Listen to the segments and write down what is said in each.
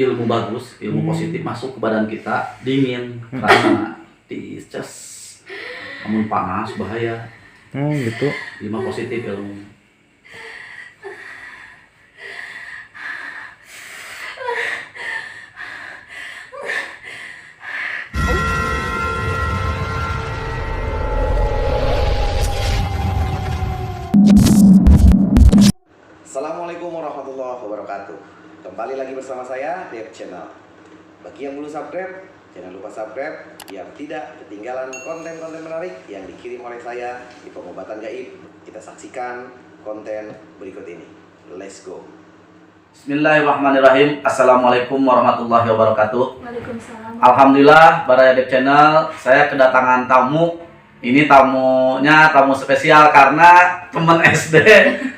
ilmu bagus, ilmu positif masuk ke badan kita dingin karena diicas, namun panas bahaya. Gitu. Ilmu positif ilmu. Assalamualaikum warahmatullahi wabarakatuh. Kembali lagi bersama saya Dev Channel. Bagi yang belum subscribe, jangan lupa subscribe biar tidak ketinggalan konten-konten menarik yang dikirim oleh saya di pengobatan gaib. Kita saksikan konten berikut ini. Let's go. Bismillahirrahmanirrahim. Assalamualaikum warahmatullahi wabarakatuh. Waalaikumsalam. Alhamdulillah, Baraya Dev Channel, saya kedatangan tamu. Ini tamunya tamu spesial karena teman SD,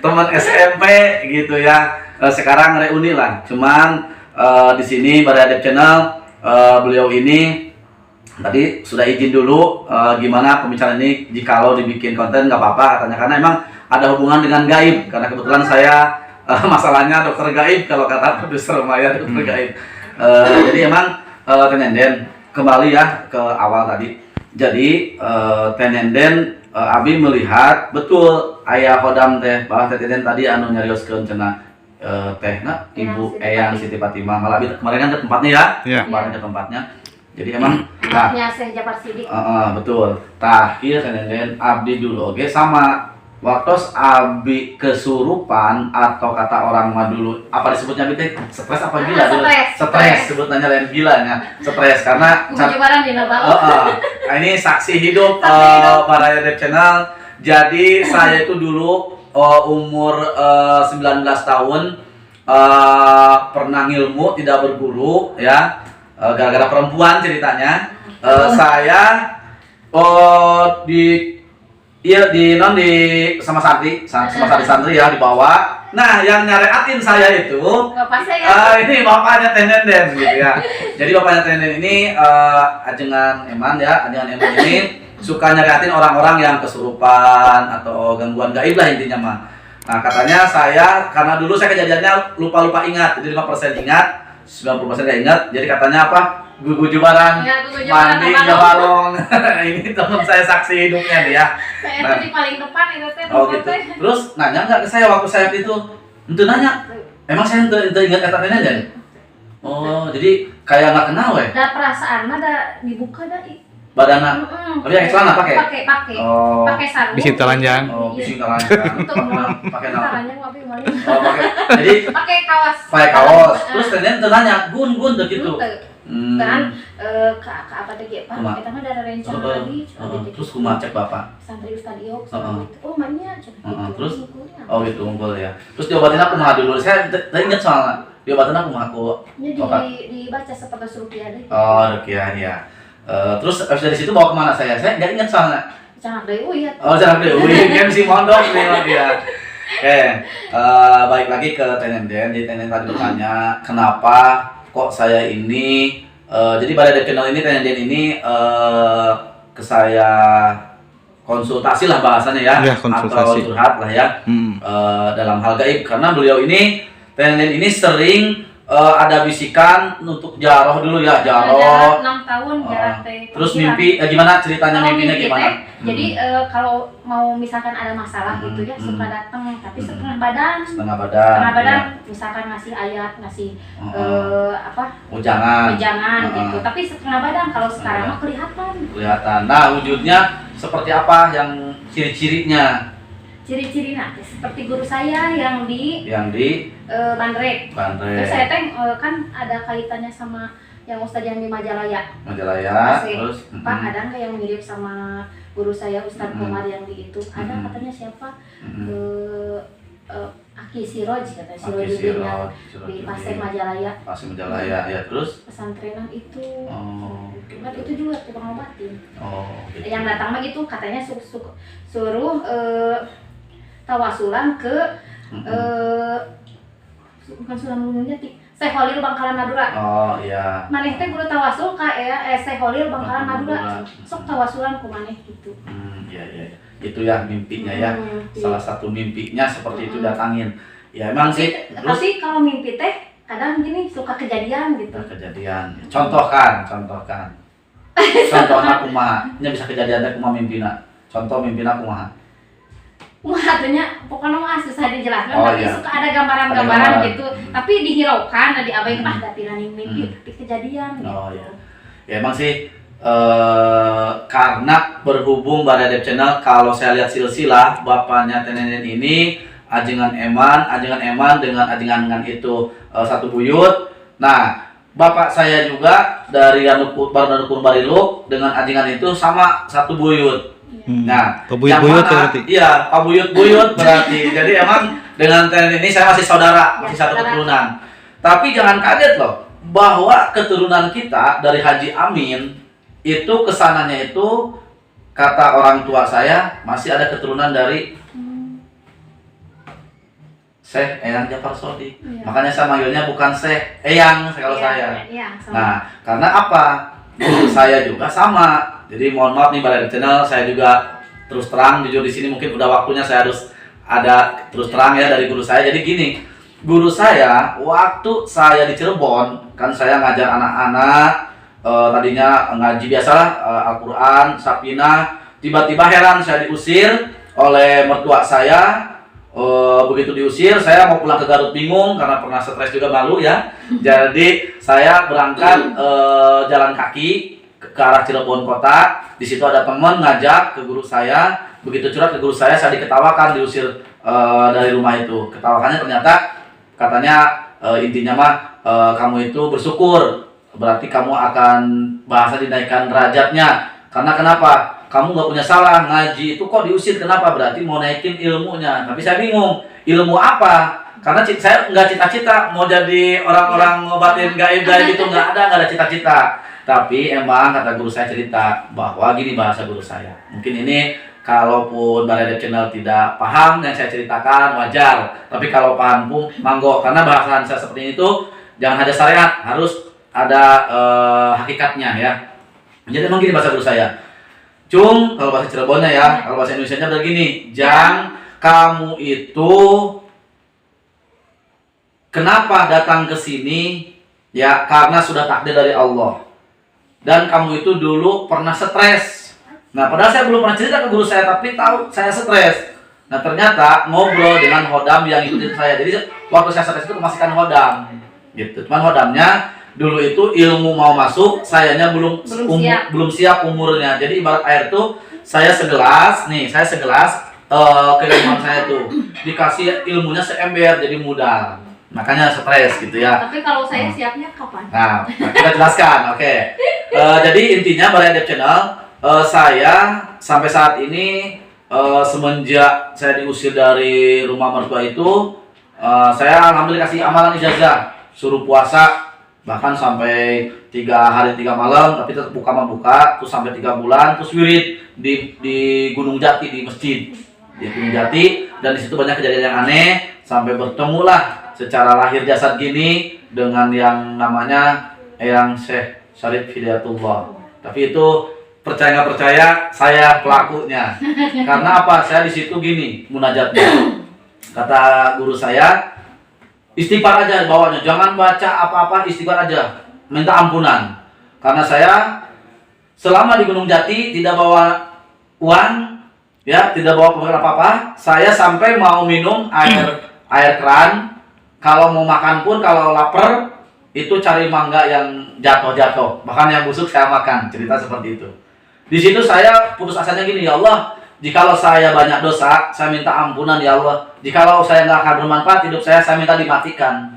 teman SMP gitu ya. Sekarang reuni lah. Cuman di sini Baraya Dev Channel, beliau ini tadi sudah izin dulu gimana pembicaraan ini. Jikalau dibikin konten nggak apa-apa katanya, karena emang ada hubungan dengan gaib. Karena kebetulan saya masalahnya dokter gaib, kalau kata produser Maya dokter gaib. Jadi emang Tenenden kembali ya ke awal tadi. Jadi Tenenden Abi melihat betul ayah Hodam teh bahwa Tenenden tadi anu nyarioskeun cenah tehna Ibu Eyang Siti Fatimah. Malah Abi kemarin kan ke tempatnya ya. Iya. Kemarin ke tempatnya. Jadi emang Tempatnya Syekh Jafar Sidik. betul. Tah kieu Tenenden abdi dulu oge sama waktu Abi kesurupan atau kata orang mah dulu apa disebutnya Abi teh stres apa gila dulu? Stres sebutannya lain gilanya. Stres karena Penyebaran di Nabaw. Nah, ini saksi hidup Baraya Dev Channel. Jadi saya itu dulu umur 19 tahun pernah ngilmu tidak berguru ya, gara-gara perempuan ceritanya. Saya di sama santri ya dibawa. Nah, yang nyareatin saya itu Bapak saya. ini bapaknya Tenenden gitu ya. Jadi bapaknya Tenenden ini ajengan Eman ya, ajengan Eman ini suka nyariatin orang-orang yang kesurupan atau gangguan gaib lah intinya mah. Nah, katanya saya karena dulu saya kejadiannya lupa-lupa ingat, jadi 5% ingat, 90% nggak ingat. Jadi katanya apa? Gugujubaran, Ya, gugujubaran mandi, Nabaw. ngebalong. Ini teman saya saksi hidupnya nih ya. Saya Nah. tuh di paling depan itu teh. Oh gitu. Terus nanya nggak ke saya waktu saya itu? Ente nanya. Emang saya ente ingat kata Tenenden? Oh, jadi kayak nggak kenal weh. Ada perasaan ada dibuka dah. Badana. Tapi yang celana pakai? Pakai. Oh. Pakai sarung. Bisi telanjang. Oh, bising telanjang. Untuk Pakai apa? telanjang tapi maling. Oh, pakai. Jadi Pakai kaos. pakai kaos. Terus Tenenden nanya, "Gun tuh gitu." Kan ke apa teh Pak? Kumaha? Kita mah ada rencana lagi. Terus kumaha cek Bapak? Santri Ustaz Iok. Heeh. Oh, mainnya cenah. Terus? Oh gitu ngumpul ya. Terus diobatin aku mah dulu. Saya ingat soalnya. Diobatin aku mah aku. Dibaca seperti rupiah deh. Oh, rukiah ya. Terus abis dari situ bawa kemana saya? Saya nggak ingat soalnya. Jangan deh, uyat. Oh, jangan dulu. Kan si mondok nih lagi ya. Oke, balik lagi ke Tenenden. Jadi Tenenden tadi bertanya, kenapa kok saya ini jadi pada Dev Channel ini Tenenden ini ke saya konsultasi lah bahasanya ya, konsultasi. atau curhat lah ya dalam hal gaib, karena beliau ini Tenenden ini sering ada bisikan untuk jaroh dulu ya, jaroh 6 tahun jarak teh. terus mimpi gimana ceritanya, Kalau mimpinya mimpi gimana? teh, jadi kalau mau misalkan ada masalah gitu ya suka datang tapi setengah badan. Setengah badan ya. Misalkan ngasih ayat, ngasih apa? Ujangan gitu. Tapi setengah badan kalau sekarang mah kelihatan. Nah, wujudnya seperti apa, yang ciri-cirinya? Ciri-cirinya seperti guru saya yang di Bandrek. Terus saya teh kan ada kaitannya sama yang Ustadz yang di Majalaya. Terus Pak, ada nggak yang mirip sama guru saya Ustadz Komar yang di itu? Ada katanya siapa? Aki Siroj katanya, Sirojudin yang di Pasir Majalaya. Ya, terus Pesantrenan itu. Oh, Kan itu juga tukang ngobatin. gitu. Yang datang mah gitu katanya suruh tawasulan ke bukan Sunan Gunung Jati, Syekh Holil Bangkalan Madura. Oh iya. Maneh teh kudu tawasul ka Syekh Holil Bangkalan Madura. Sok tawasulan ku maneh gitu. Iya. Itu ya mimpinya ya. Salah satu mimpinya seperti itu datangin. Ya emang sih. Tapi kalau mimpi teh kadang gini suka kejadian gitu. Kejadian. Contohkan. Contohnya kumaha. Nya bisa kejadian teh kumaha mimpina. Contoh mimpina kumaha. Artinya pokoknya mah susah dijelaskan, tapi iya. suka ada gambaran-gambaran gitu, tapi dihiraukan, diabaikan, datiran mimpi, tapi kejadian gitu. Oh iya. Ya emang sih karena berhubung Baradep Channel, kalau saya lihat silsilah bapaknya Tenenen ini ajengan eman dengan ajengan itu satu buyut. Nah, bapak saya juga dari Danukun Bariluk dengan ajengan itu sama satu buyut. Nah, pabuyut-buyut berarti. Iya, pabuyut-buyut berarti. Jadi emang dengan Tenenen ini saya masih saudara, masih satu keturunan. Tapi jangan kaget loh, bahwa keturunan kita dari Haji Amin itu kesananya itu kata orang tua saya masih ada keturunan dari Syekh Eyang Jafar Sodi. Iya. Makanya saya manggilnya bukan Syekh Eyang kalau saya. Iya, Nah, karena apa? Guru saya juga sama. Jadi mohon maaf nih Baradep Channel, saya juga terus terang jujur di sini mungkin udah waktunya saya harus ada terus terang ya dari guru saya. Jadi gini, guru saya waktu saya di Cirebon kan saya ngajar anak-anak tadinya ngaji biasalah Al-Quran, Sapina, tiba-tiba heran saya diusir oleh mertua saya. Begitu diusir, saya mau pulang ke Garut bingung karena pernah stres juga malu ya. Jadi saya berangkat jalan kaki ke arah Cirebon kota. Di situ ada teman ngajak ke guru saya. Begitu curhat ke guru saya diketawakan diusir dari rumah itu. Ketawakannya ternyata katanya intinya mah kamu itu bersyukur, berarti kamu akan bahasa dinaikkan derajatnya. Karena kenapa? Kamu nggak punya salah ngaji itu kok diusir, kenapa? Berarti mau naikin ilmunya. Tapi saya bingung, ilmu apa? Karena saya nggak cita-cita mau jadi orang-orang ngobatin gaib itu, nggak ada cita-cita. Tapi emang kata guru saya cerita bahwa gini bahasa guru saya. Mungkin ini kalaupun Baradep Channel tidak paham yang saya ceritakan wajar. Tapi kalau paham pun manggo, karena bahasan saya seperti itu jangan ada syariat, harus ada hakikatnya ya. Jadi emang gini bahasa guru saya. Cung, kalau bahasa Cirebonnya ya, kalau bahasa Indonesianya udah gini, Jang, kamu itu kenapa datang ke sini? Ya, karena sudah takdir dari Allah. Dan kamu itu dulu pernah stres. Nah, padahal saya belum pernah cerita ke guru saya, tapi tahu saya stres. Nah, ternyata ngobrol dengan hodam yang ikutin saya. Jadi, waktu saya stres itu kemasikan hodam. Gitu. Cuman hodamnya dulu itu ilmu mau masuk, sayanya belum siap umurnya. Jadi ibarat air tuh saya segelas keilmuan saya tuh dikasih ilmunya seember jadi mudah. Makanya stres gitu ya. Tapi kalau saya siapnya kapan? Nah, kita jelaskan. Oke. Jadi intinya Baradep Channel, saya sampai saat ini semenjak saya diusir dari rumah mertua itu, saya alhamdulillah kasih amalan ijazah, suruh puasa bahkan sampai 3 hari 3 malam, tapi tetap buka, terus sampai 3 bulan, terus wirid di Gunung Jati, di masjid di Gunung Jati. Dan di situ banyak kejadian yang aneh, sampai bertemulah secara lahir jasad gini dengan yang namanya Eyang Syekh Syarif Hidayatullah. Tapi itu percaya nggak percaya, saya pelakunya. Karena apa? Saya di situ gini munajatnya. Kata guru saya, istighfar aja bawahnya, jangan baca apa-apa, istighfar aja, minta ampunan. Karena saya selama di Gunung Jati tidak bawa uang, ya, tidak bawa bekal apa-apa. Saya sampai mau minum air keran, kalau mau makan pun kalau lapar itu cari mangga yang jatuh-jatuh, bahkan yang busuk saya makan. Cerita seperti itu. Di situ saya putus asanya gini, ya Allah, jikalau saya banyak dosa, saya minta ampunan ya Allah. Jikalau saya nggak akan bermanfaat hidup saya minta dimatikan.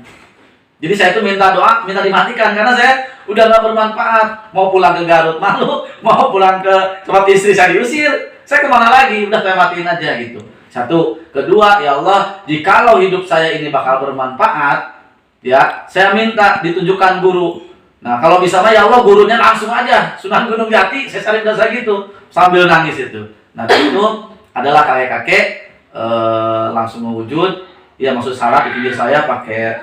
Jadi saya itu minta doa, minta dimatikan karena saya udah nggak bermanfaat. Mau pulang ke Garut malu, mau pulang ke tempat istri saya diusir, saya kemana lagi? Udah saya matiin aja gitu. Satu, kedua, ya Allah, jikalau hidup saya ini bakal bermanfaat, ya, saya minta ditunjukkan guru. Nah, kalau bisa mah ya Allah gurunya langsung aja Sunan Gunung Jati, saya cari dasar gitu sambil nangis itu. Nah, itu adalah kakek-kakek langsung mewujud. Ya, maksud salah di pinggir saya pakai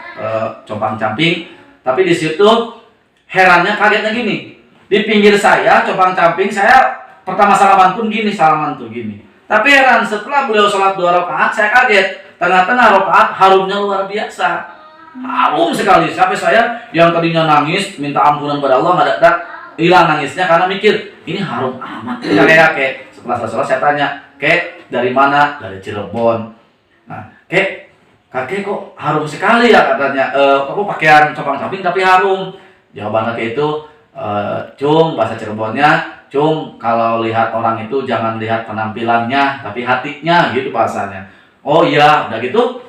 compang-camping. Tapi di situ herannya kagetnya gini. Di pinggir saya compang-camping, saya pertama salaman pun gini, salaman tuh gini. Tapi heran setelah beliau sholat 2 rakaat, saya kaget. Tengah-tengah rakaat harumnya luar biasa. Harum sekali. Sampai saya yang tadinya nangis minta ampunan pada Allah nggak ada hilang nangisnya karena mikir ini harum amat. Kakek setelah selesai saya tanya, "Kek, dari mana?" "Dari Cirebon." Nah, kakek kok harum sekali ya katanya. Kamu pakaian compang-camping tapi harum. Jawaban kakek itu, Cung, bahasa Cirebonnya, Cung, kalau lihat orang itu jangan lihat penampilannya tapi hatinya, gitu bahasanya. Oh iya, udah gitu.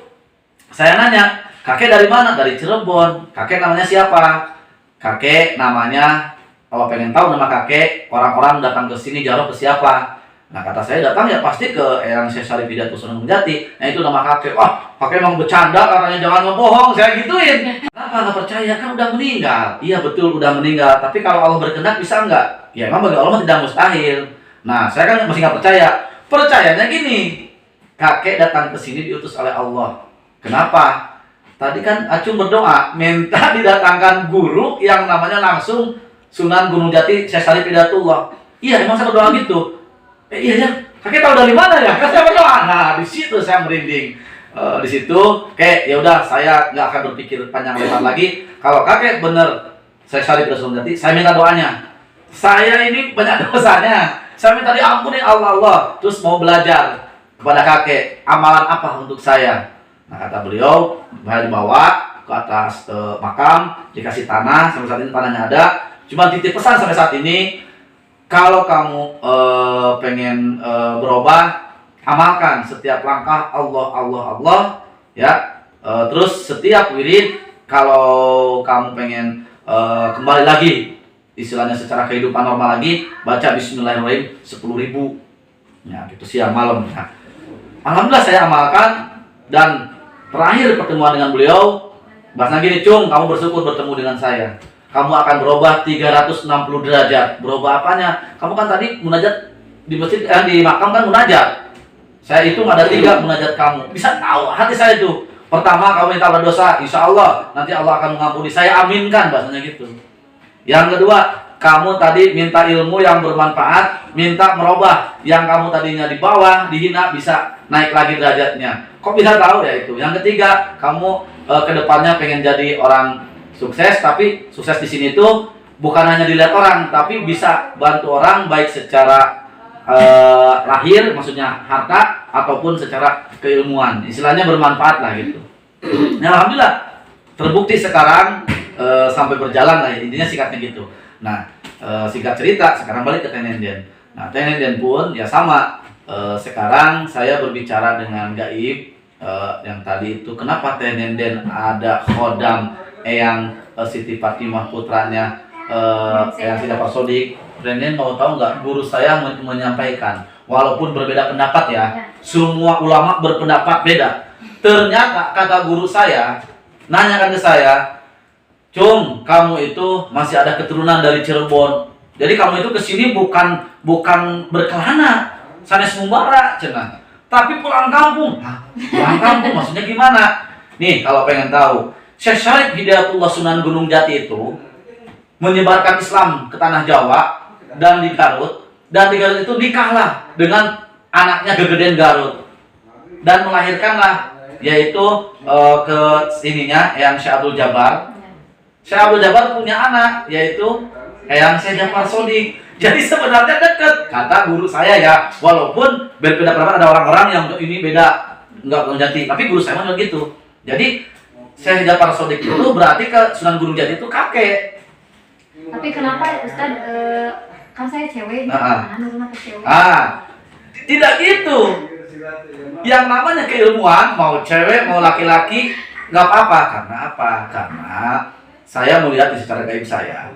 Saya nanya, "Kakek dari mana?" "Dari Cirebon." "Kakek namanya siapa?" "Kakek namanya," kalau pengen tahu nama kakek, orang-orang datang ke sini jauh ke siapa? Nah, kata saya datang ya pasti ke Eyang Syekh Syarif Hidayatullah Sunan Gunung Jati. Nah, itu nama kakek. "Wah, kakek emang bercanda katanya, jangan ngebohong." Saya gituin. "Kenapa nggak percaya? Kan udah meninggal." "Iya betul udah meninggal. Tapi kalau Allah berkehendak bisa nggak?" "Ya emang bagi Allah tidak mustahil." Nah, saya kan masih nggak percaya. Percayanya gini, kakek datang ke sini diutus oleh Allah. Kenapa? Tadi kan Acung berdoa minta didatangkan guru yang namanya langsung Sunan Gunung Jati Syekh Syarif Hidayatullah. Iya, emang saya berdoa gitu. Iya ya, kakek tahu dari mana ya? Kan saya berdoa. Nah, di situ saya merinding. Di situ, ya udah, saya nggak akan berpikir panjang lebar lagi. Kalau kakek bener Syekh Syarif Hidayatullah Jati, saya minta doanya. Saya ini banyak dosanya. Saya minta diampuni Allah. Terus mau belajar kepada kakek, amalan apa untuk saya? Nah, kata beliau, saya dibawa ke atas makam, dikasih tanah. Sampai saat ini tanahnya ada. Cuma titip pesan sampai saat ini, kalau kamu pengen berubah, amalkan setiap langkah Allah, ya. Terus setiap wirid, kalau kamu pengen kembali lagi, istilahnya secara kehidupan normal lagi, baca Bismillahirrahmanirrahim 10.000. Ya, gitu siang malam. Nah, alhamdulillah saya amalkan, dan terakhir pertemuan dengan beliau, bahasanya gini, "Cung, kamu bersyukur bertemu dengan saya. Kamu akan berubah 360 derajat. Berubah apanya? Kamu kan tadi munajat di masjid, di makam kan munajat. Saya hitung ada 3 munajat kamu. Bisa tahu hati saya itu. Pertama, kamu minta berdosa, insya Allah nanti Allah akan mengampuni. Saya aminkan," bahasanya gitu. Yang kedua, kamu tadi minta ilmu yang bermanfaat, minta merubah yang kamu tadinya di bawah, dihina, bisa naik lagi derajatnya. Kok bisa tahu ya itu? Yang ketiga, kamu kedepannya pengen jadi orang sukses, tapi sukses di sini tuh bukan hanya dilihat orang, tapi bisa bantu orang baik secara lahir, maksudnya harta, ataupun secara keilmuan. Istilahnya bermanfaat lah gitu. Nah, alhamdulillah terbukti sekarang sampai berjalan lah, intinya sikatnya gitu. Nah, singkat cerita, sekarang balik ke Tenenden. Nah, Tenenden pun ya sama. Sekarang saya berbicara dengan gaib. Yang tadi itu kenapa Tenenden ada khodam Eyang Siti Fatimah putranya Eyang Siti Parsodik. Tenenden mau tahu nggak? Guru saya menyampaikan, walaupun berbeda pendapat ya, semua ulama berpendapat beda. Ternyata kata guru saya, nanyakan ke saya, "Cung, kamu itu masih ada keturunan dari Cirebon. Jadi kamu itu kesini bukan berkelana, sanes mumbara cenah, tapi pulang kampung." Hah? Pulang kampung maksudnya gimana? Nih, kalau pengen tahu, Syekh Syarif Hidayatullah Sunan Gunung Jati itu menyebarkan Islam ke tanah Jawa dan di Garut, dan di Garut itu nikahlah dengan anaknya Gegeden Garut dan melahirkanlah, yaitu ke sininya Eyang Syekh Abdul Jabar. Syekh Abdul Jabar punya anak, yaitu Eyang Syekh Jafar Sodik. Jadi sebenarnya dekat, kata guru saya ya, walaupun berbeda pendapat, ada orang-orang yang ini beda, enggak Gunung Jati, tapi guru saya memang gitu. Jadi Syekh Jafar Sodik itu berarti ke Sunan Gunung Jati itu kakek. Tapi kenapa Ustaz, kan saya cewek, kenapa cewek? Tidak gitu. Yang namanya keilmuan, mau cewek mau laki-laki nggak apa-apa. Karena apa? Karena saya melihat di secara gaib saya,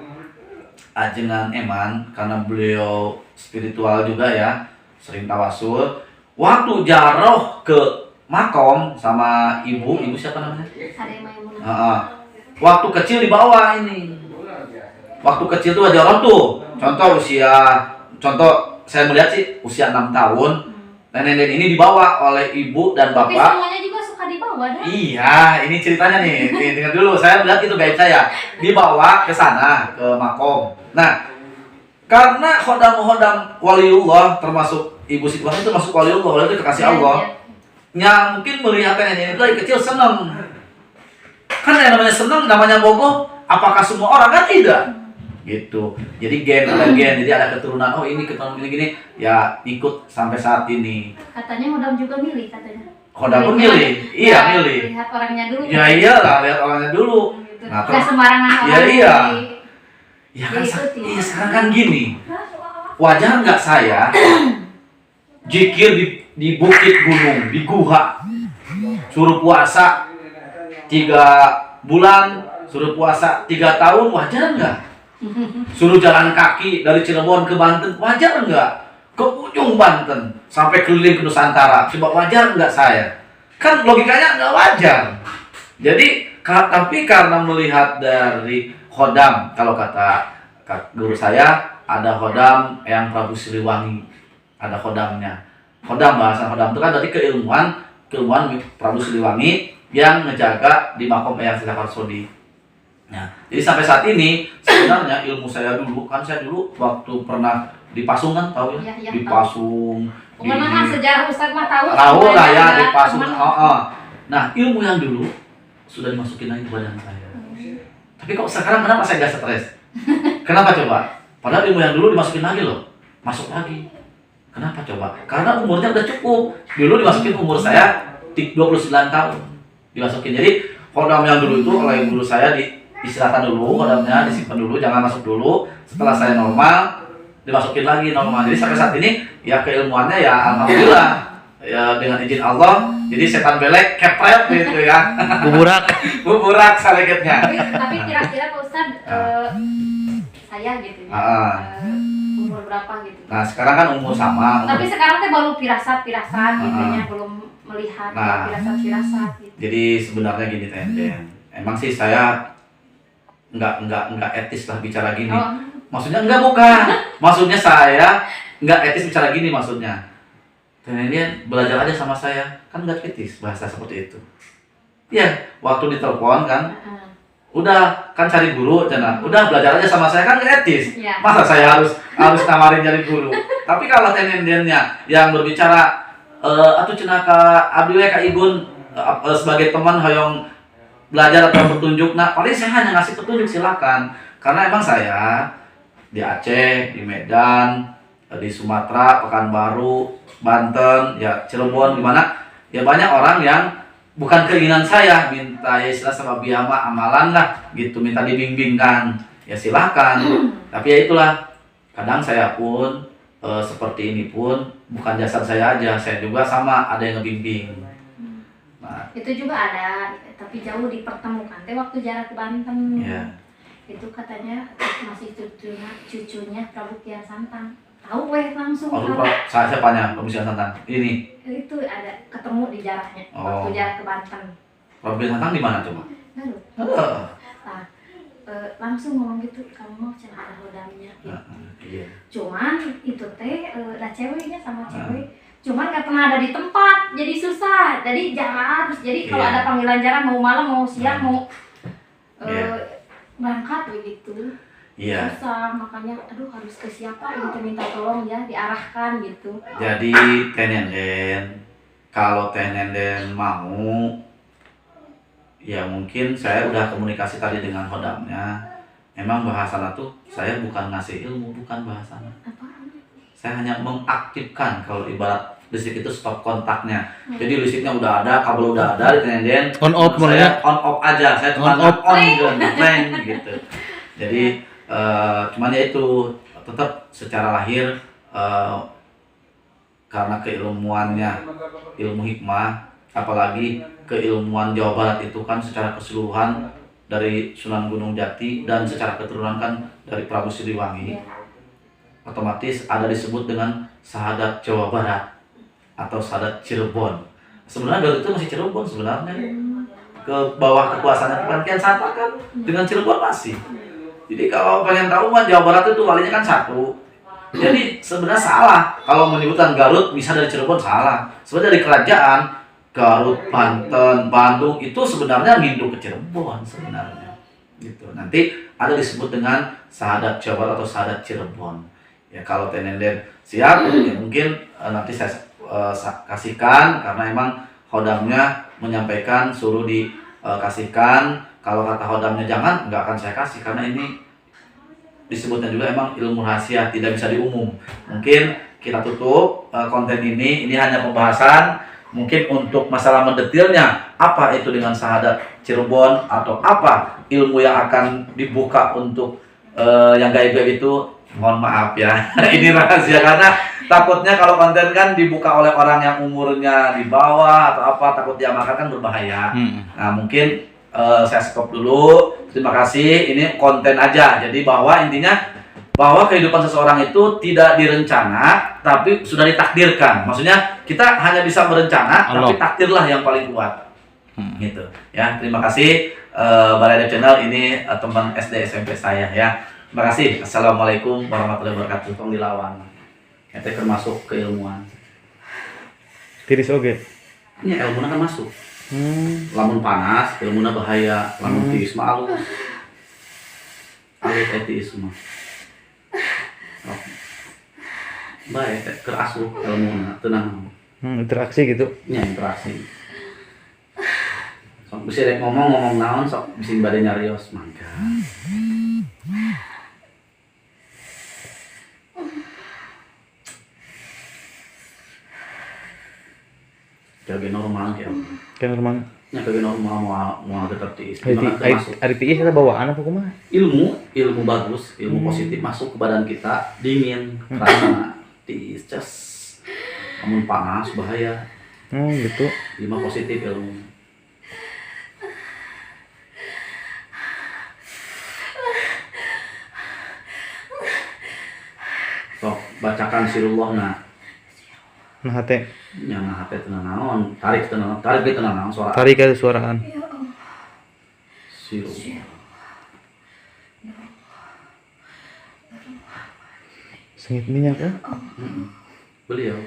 Ajengan Eman, karena beliau spiritual juga ya, sering tawasul. Waktu jaroh ke makom sama ibu siapa namanya? Waktu kecil dibawa ini. Waktu kecil tuh ada orang tuh, contoh saya melihat sih usia 6 tahun. Nenek ini dibawa oleh ibu dan bapak. Tapi semuanya juga suka dibawa dah. Iya, ini ceritanya nih. Dengar dulu, saya melihat itu gaib saya. Dibawa ke sana, ke makom. Nah, karena khodam-khodam waliullah, termasuk ibu Sitwah itu termasuk waliullah, itu kekasih Allah. Yang mungkin melihat nenek itu dari kecil senang. Kan yang namanya senang, namanya bogoh, apakah semua orang? Kan tidak. Gitu. Jadi ada gen, jadi ada keturunan. Oh ini keturunan gini-gini, ya ikut sampai saat ini. Katanya Hodam juga milih katanya. Hodam pun milih, iya milih. Lihat orangnya dulu. Ya iyalah, lihat orangnya dulu. Gitu. Nah, Gak sembarangan iya, orang iya. milih. Ya kan, iya sekarang kan gini. Wajar nggak saya jikir di bukit gunung, di guha, suruh puasa 3 bulan, suruh puasa 3 tahun, wajar nggak? Suruh jalan kaki dari Cirebon ke Banten, wajar nggak? Ke ujung Banten, sampai keliling ke Nusantara, coba wajar nggak saya? Kan logikanya nggak wajar. Jadi, tapi karena melihat dari Hodam, kalau kata guru saya, ada Hodam yang Prabu Siliwangi, ada Hodamnya. Hodam, bahasa Hodam itu kan dari keilmuan Prabu Siliwangi yang ngejaga di makom Eyang Sitaparsodi. Nah, jadi sampai saat ini sebenarnya ilmu saya dulu, kan saya dulu waktu pernah di Pasung kan, tahu ya? Iya, Di Pasung. Mana sejarah Ustaz mah tahu. Tahu lah ya, di Pasung. Nah, ilmu yang dulu sudah dimasukin lagi ke badan saya. Tapi kok sekarang kenapa saya nggak stres? Kenapa coba? Padahal ilmu yang dulu dimasukin lagi loh, masuk lagi. Kenapa coba? Karena umurnya udah cukup. Dulu dimasukin umur saya 29 tahun. Dimasukin. Jadi Hodam yang dulu itu oleh guru saya diistilahkan dulu, Hodamnya disimpan dulu, jangan masuk dulu. Setelah saya normal, dimasukin lagi normal. Jadi sampai saat ini ya keilmuannya ya alhamdulillah. Ya dengan izin Allah, jadi setan belek kepret gitu ya. Buburak saleketnya. Tapi kira-kira Pak Ustaz saya gitu ya. Umur berapa gitu. Nah, sekarang kan umur sama. Tapi sekarang teh baru firasat gitu ya, belum melihat firasat gitu. Jadi sebenarnya gini Tenden. Emang sih saya nggak etis lah bicara gini. Maksudnya bukan. Maksudnya saya nggak etis bicara gini maksudnya. Tenden belajar aja sama saya, kan nggak etis bahasa seperti itu. Iya, waktu ditelepon kan. Udah kan cari guru cina, udah belajar aja sama saya kan nggak etis. Ya. Masa saya harus namarin cari guru. Tapi kalau tendennya yang berbicara atau cina ke abdi we ka Igun sebagai teman hoyong belajar atau petunjuk, nah paling saya hanya ngasih petunjuk silakan. Karena emang saya di Aceh, di Medan, di Sumatera, Pekanbaru, Banten, ya Cirebon, gimana ya banyak orang yang bukan keinginan saya minta ya istilah sama biama amalan lah gitu, minta dibimbingkan ya silahkan. Tapi ya itulah, kadang saya pun seperti ini pun bukan jasad saya aja, saya juga sama ada yang ngebimbing. Nah itu juga ada, tapi jauh dipertemukan teh waktu jarak ke Banten. ya. Itu katanya masih cucunya Prabu Kian Santang. Tahu weh langsung. Saya siapanya Prabu Kian Santang ini? Itu ada ketemu di jaraknya waktu jarak ke Banten. Prabu Kian Santang di mana coba? Garut. Nah, langsung ngomong gitu, kamu mau cina ada Hodamnya gitu. Iya. Cuman itu teh ada ceweknya sama cewek. Cuman nggak pernah ada di tempat, jadi susah. Jadi jarak terus. Jadi kalau ada panggilan jarak mau malam mau siang mau berangkat begitu. Iya. Susah, makanya aduh harus ke siapa gitu, minta tolong ya diarahkan gitu. Jadi Tenenden, kalau Tenenden mau, ya mungkin saya udah komunikasi tadi dengan Hodamnya. Memang bahasana tuh saya bukan ngasih ilmu, bukan bahasana. Apaan? Saya hanya mengaktifkan, kalau ibarat listrik itu stop kontaknya. Jadi listriknya udah ada, kabel udah ada di Tenenden. On off saya on off aja, saya cuma on dan gitu. Jadi cuman ya itu tetap secara lahir karena keilmuannya ilmu hikmah, apalagi keilmuan Jawa Barat itu kan secara keseluruhan dari Sunan Gunung Jati dan secara keturunan kan dari Prabu Siliwangi, otomatis ada disebut dengan Sahadat Jawa Barat atau Sahadat Cirebon. Sebenarnya Garut itu masih Cirebon sebenarnya, ke bawah kekuasaan Kian Santang kan dengan Cirebon masih. Jadi kalau pengen tahu mah Jawa Barat itu walinya kan satu. Jadi sebenarnya salah kalau menyebutkan Garut bisa dari Cirebon, salah. Sebenarnya dari kerajaan Garut, Banten, Bandung itu sebenarnya nginduk ke Cirebon sebenarnya. Gitu. Nanti ada disebut dengan Sahadat Jawa Barat atau Sahadat Cirebon. Ya kalau Tenenden siap ya mungkin nanti saya kasihkan, karena emang Hodamnya menyampaikan suruh dikasihkan Kalau kata hodamnya jangan, nggak akan saya kasih karena ini disebutnya juga emang ilmu rahasia, tidak bisa diumum. Mungkin kita tutup konten ini hanya pembahasan. Mungkin untuk masalah mendetilnya, apa itu dengan syahadat Cirebon atau apa ilmu yang akan dibuka untuk yang gaib-gaib itu, mohon maaf ya. Ini rahasia karena takutnya kalau konten kan dibuka oleh orang yang umurnya di bawah atau apa, takut diamalkan kan berbahaya. Nah mungkin saya stop dulu. Terima kasih. Ini konten aja. Jadi intinya bahwa kehidupan seseorang itu tidak direncana, tapi sudah ditakdirkan. Maksudnya kita hanya bisa berencana, tapi takdirlah yang paling kuat. Gitu. Ya, terima kasih. Balai Channel ini teman SD SMP saya ya. Terima kasih. Assalamualaikum warahmatullahi wabarakatuh. Tong dilawan. Itu termasuk keilmuan. Tiris oge. Ini ilmu kan masuk. Lamun panas, ilmunya bahaya. Lamun tiris mah alus. Alus etis mah. Baik, kerasuh ilmunya, tenang. Interaksi gitu. Ya, interaksi. Sok bisa rek ngomong naon, sok bisa bade nyarios mangga. Kayak normal kayak. Kayak normal. Ya kayak normal mau tetap tiis. Ari tiis kita bawaan apa kumaha? Ilmu bagus, ilmu positif masuk ke badan kita, dingin karena tiis cas. Namun panas bahaya. Gitu. Ilmu positif ilmu. Sok bacakan sirullah nah. Nah hate. Yang nah hate tenang naon, tarik ke tenang naon suara. Tarik ke suaraan. Sirullah. Sengit minyak ya? Beliau.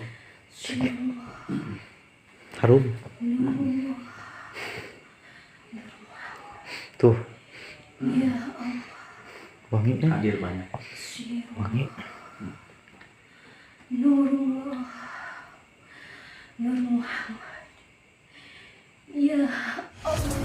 Harum. Tuh. Wangi kan? Hadir banyak. Wangi. Nurullah, Nur Muhammad. Ya Allah.